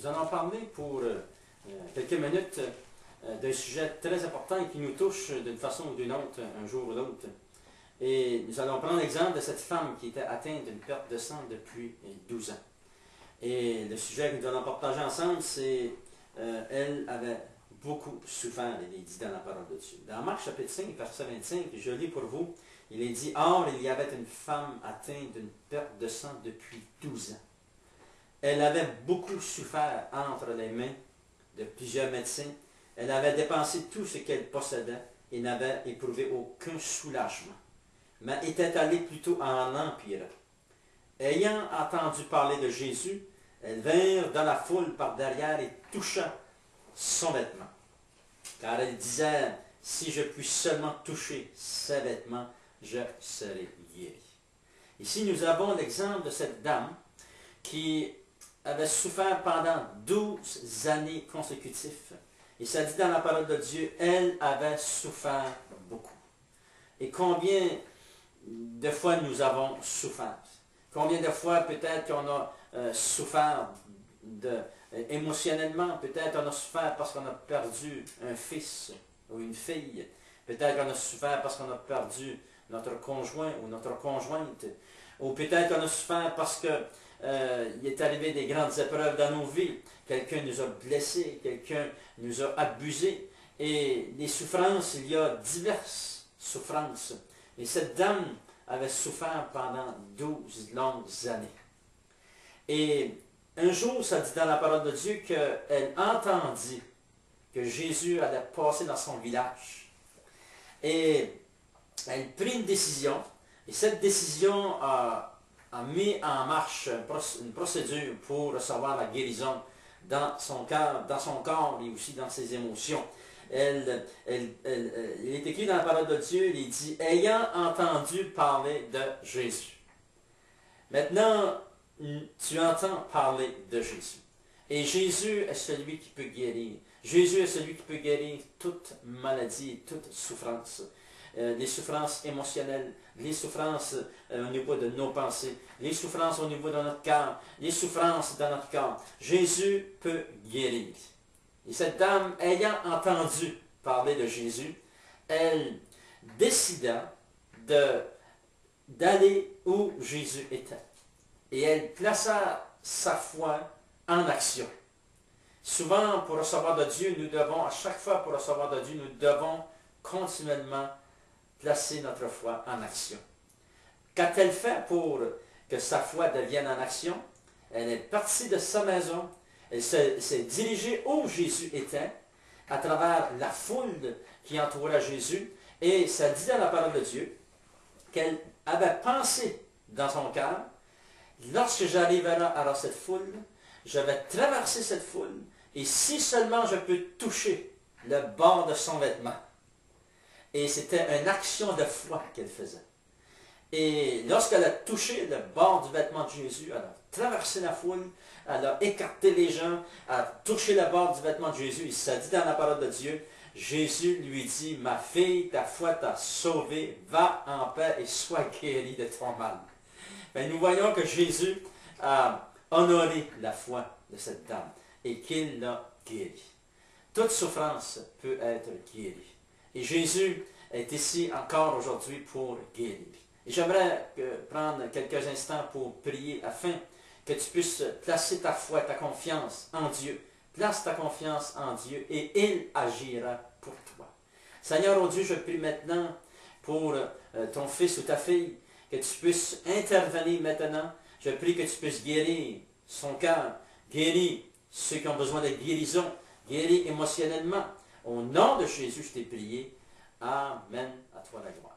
Nous allons parler pour quelques minutes d'un sujet très important et qui nous touche d'une façon ou d'une autre, un jour ou l'autre. Et nous allons prendre l'exemple de cette femme qui était atteinte d'une perte de sang depuis 12 ans. Et le sujet que nous allons partager ensemble, c'est elle avait beaucoup souffert, il est dit dans la parole de Dieu. Dans Marc chapitre 5, verset 25, je lis pour vous, il est dit, « Or, il y avait une femme atteinte d'une perte de sang depuis 12 ans. Elle avait beaucoup souffert entre les mains de plusieurs médecins. Elle avait dépensé tout ce qu'elle possédait et n'avait éprouvé aucun soulagement, mais était allée plutôt en empirant. Ayant entendu parler de Jésus, elle vint dans la foule par derrière et toucha son vêtement. Car elle disait, si je puis seulement toucher ses vêtements, je serai guéri. Ici, nous avons l'exemple de cette dame qui avait souffert pendant 12 années consécutives. Et ça dit dans la parole de Dieu, elle avait souffert beaucoup. Et combien de fois nous avons souffert? Combien de fois peut-être qu'on a souffert émotionnellement? Peut-être on a souffert parce qu'on a perdu un fils ou une fille. Peut-être qu'on a souffert parce qu'on a perdu notre conjoint ou notre conjointe. Ou peut-être qu'on a souffert parce que il est arrivé des grandes épreuves dans nos vies. Quelqu'un nous a blessés, quelqu'un nous a abusés. Et les souffrances, il y a diverses souffrances. Et cette dame avait souffert pendant 12 longues années. Et un jour, ça dit dans la parole de Dieu qu'elle entendit que Jésus allait passer dans son village. Et elle prit une décision. Et cette décision a mis en marche une procédure pour recevoir la guérison dans son corps et aussi dans ses émotions. Il est écrit dans la parole de Dieu, il dit, ayant entendu parler de Jésus. Maintenant, tu entends parler de Jésus. Et Jésus est celui qui peut guérir. Jésus est celui qui peut guérir toute maladie, toute souffrance. Les souffrances émotionnelles, les souffrances au niveau de nos pensées, les souffrances au niveau de notre cœur, les souffrances dans notre corps. Jésus peut guérir. Et cette dame, ayant entendu parler de Jésus, elle décida d'aller où Jésus était. Et elle plaça sa foi en action. Souvent, pour recevoir de Dieu, à chaque fois pour recevoir de Dieu, nous devons continuellement placer notre foi en action. Qu'a-t-elle fait pour que sa foi devienne en action? Elle est partie de sa maison, elle s'est dirigée où Jésus était, à travers la foule qui entourait Jésus, et ça dit dans la parole de Dieu qu'elle avait pensé dans son cœur, lorsque j'arriverai à cette foule, je vais traverser cette foule, et si seulement je peux toucher le bord de son vêtement. Et c'était une action de foi qu'elle faisait. Et lorsqu'elle a touché le bord du vêtement de Jésus, elle a traversé la foule, elle a écarté les gens, elle a touché le bord du vêtement de Jésus. Et ça dit dans la parole de Dieu, Jésus lui dit, ma fille, ta foi t'a sauvée, va en paix et sois guérie de ton mal. Mais nous voyons que Jésus a honoré la foi de cette dame et qu'il l'a guérie. Toute souffrance peut être guérie. Et Jésus est ici encore aujourd'hui pour guérir. Et j'aimerais prendre quelques instants pour prier afin que tu puisses placer ta foi, ta confiance en Dieu. Place ta confiance en Dieu et il agira pour toi. Seigneur, oh Dieu, je prie maintenant pour ton fils ou ta fille, que tu puisses intervenir maintenant. Je prie que tu puisses guérir son cœur, guérir ceux qui ont besoin de guérison, guérir émotionnellement. Au nom de Jésus, je t'ai prié. Amen. À toi la gloire.